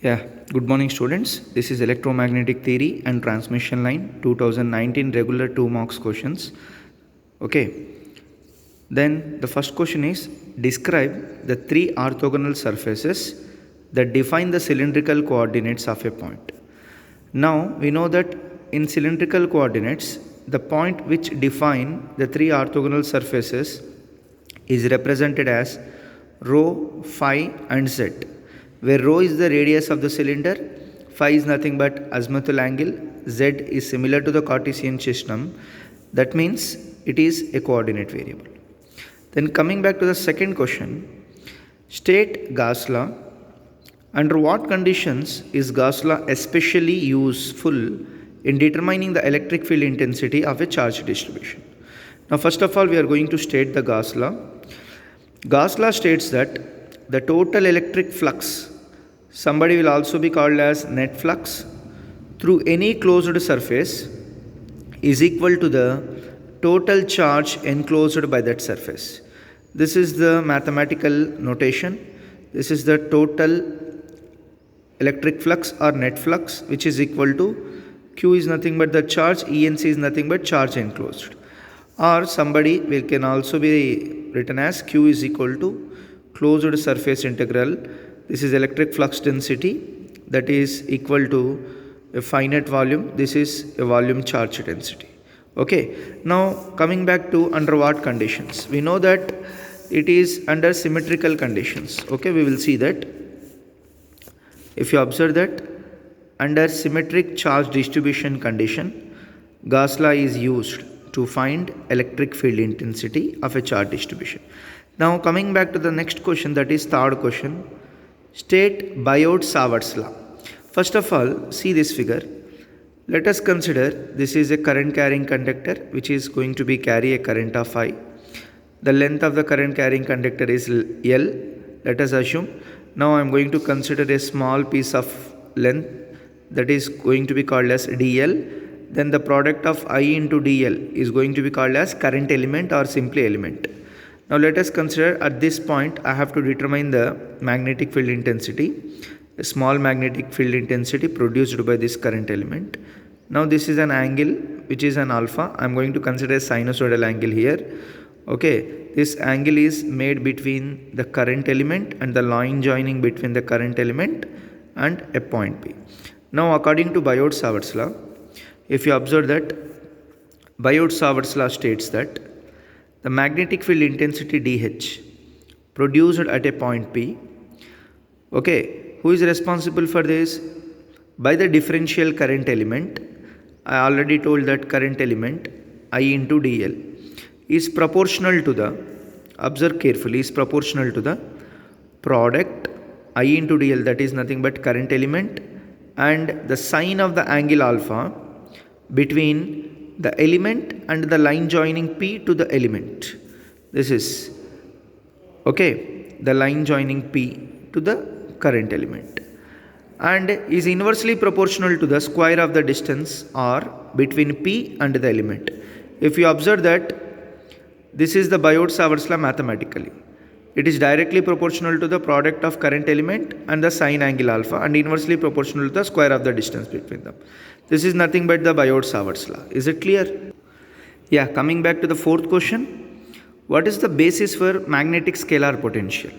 Yeah, good morning students. This is electromagnetic theory and transmission line 2019 regular 2 marks questions. Okay. Then the first question is describe the three orthogonal surfaces that define the cylindrical coordinates of a point. Now we know that in cylindrical coordinates the point which define the three orthogonal surfaces is represented as rho, phi and z, where rho is the radius of the cylinder, phi is nothing but azimuthal angle, z is similar to the Cartesian system. That means it is a coordinate variable. Then coming back to the second question, state Gauss law. Under what conditions is Gauss law especially useful in determining the electric field intensity of a charge distribution? Now first of all we are going to state the Gauss law. Gauss law states that the total electric flux, somebody will also be called as net flux, through any closed surface is equal to the total charge enclosed by that surface. This is the mathematical notation. This is the total electric flux or net flux, which is equal to Q is nothing but the charge, ENC is nothing but charge enclosed. Or somebody can also be written as Q is equal to closed surface integral. This is electric flux density, that is equal to a finite volume. This is a volume charge density. Okay. Now coming back to under what conditions? We know that it is under symmetrical conditions. Okay, we will see that. If you observe that under symmetric charge distribution condition, Gauss law is used to find electric field intensity of a charge distribution. Now coming back to the next question, that is third question, state Biot-Savart's law. First of all, see this figure. Let us consider this is a current carrying conductor which is going to be carry a current of I. The length of the current carrying conductor is L. Let us assume. Now I am going to consider a small piece of length that is going to be called as dl. Then the product of I into dl is going to be called as current element or simply element. Now let us consider at this point I have to determine the magnetic field intensity, a small magnetic field intensity produced by this current element. Now this is an angle which is an alpha. I am going to consider a sinusoidal angle here. Okay, this angle is made between the current element and the line joining between the current element and a point P. Now according to Biot-Savart's law, if you observe that Biot-Savart's law states that the magnetic field intensity dH produced at a point P, okay, who is responsible for this? By the differential current element. I already told that current element I into dl is proportional to the, observe carefully, is proportional to the product I into dl, that is nothing but current element, and the sine of the angle alpha between the element and the line joining P to the element. This is, okay, the line joining P to the current element, and is inversely proportional to the square of the distance r between P and the element. If you observe that this is the Biot-Savart's law mathematically. It is directly proportional to the product of current element and the sine angle alpha, and inversely proportional to the square of the distance between them. This is nothing but the Biot-Savart's law. Is it clear? Yeah, coming back to the fourth question. What is the basis for magnetic scalar potential?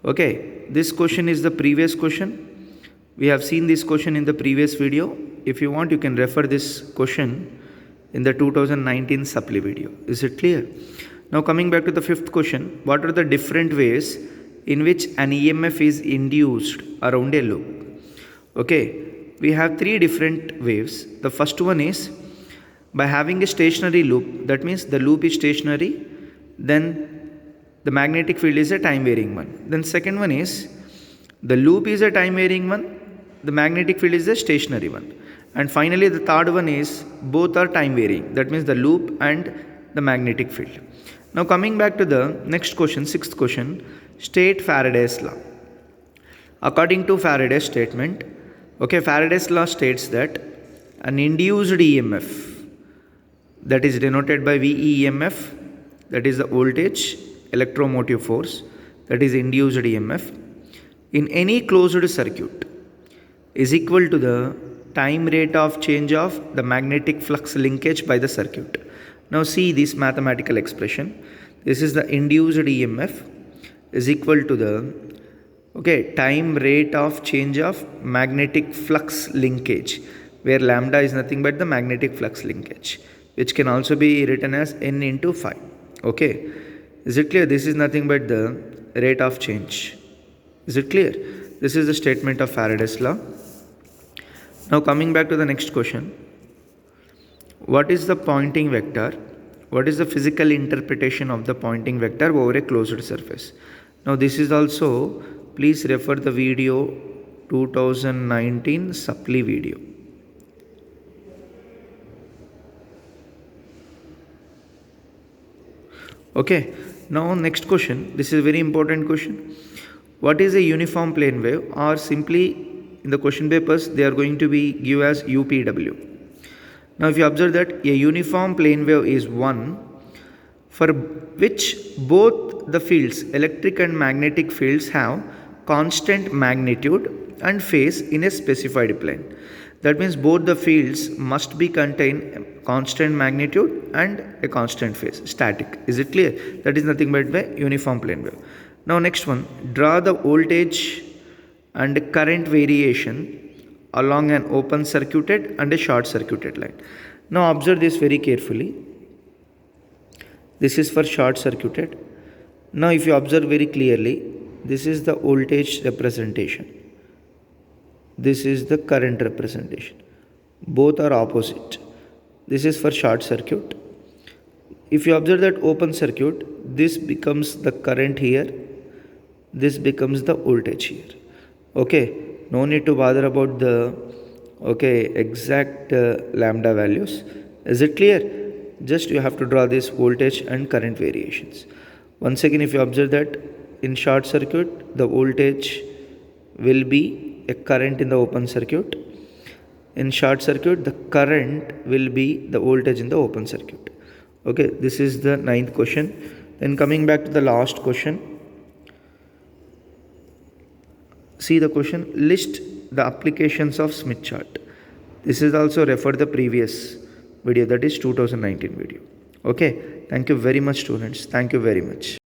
Okay, this question is the previous question. We have seen this question in the previous video. If you want, you can refer this question in the 2019 supply video. Is it clear? Now coming back to the fifth question, what are the different ways in which an EMF is induced around a loop? Okay, we have three different waves. The first one is by having a stationary loop, that means the loop is stationary, then the magnetic field is a time varying one. Then second one is the loop is a time varying one, the magnetic field is a stationary one. And finally the third one is both are time varying, that means the loop and the magnetic field. Now coming back to the next question, sixth question, state Faraday's law. According to Faraday's statement, okay, Faraday's law states that an induced EMF, that is denoted by VEMF, that is the voltage electromotive force, that is induced EMF, in any closed circuit is equal to the time rate of change of the magnetic flux linkage by the circuit. Now see this mathematical expression. This is the induced EMF is equal to the time rate of change of magnetic flux linkage, where lambda is nothing but the magnetic flux linkage, which can also be written as N into phi. Okay, is it clear? This is nothing but the rate of change. Is it clear? This is the statement of Faraday's law. Now coming back to the next question. What is the Poynting vector? What is the physical interpretation of the Poynting vector over a closed surface? Now this is also, please refer the video 2019 supply video. Okay, now next question. This is a very important question. What is a uniform plane wave? Or simply in the question papers they are going to be give as UPW. Now if you observe that a uniform plane wave is one for which both the fields, electric and magnetic fields, have constant magnitude and phase in a specified plane. That means both the fields must be contain constant magnitude and a constant phase, static. Is it clear? That is nothing but a uniform plane wave. Now next one, draw the voltage and current variation along an open circuited and a short circuited line. Now observe this very carefully. This is for short circuited. Now if you observe very clearly, this is the voltage representation. This is the current representation. Both are opposite. This is for short circuit. If you observe that open circuit, this becomes the current here. This becomes the voltage here. Okay, no need to bother about the exact lambda values. Is it clear? Just you have to draw this voltage and current variations. Once again, if you observe that in short circuit, the voltage will be a current in the open circuit. In short circuit, the current will be the voltage in the open circuit. Okay, this is the 9th question. Then coming back to the last question. See the question, list the applications of Smith chart. This is also refer the previous video, that is 2019 video. Okay, thank you very much students. Thank you very much.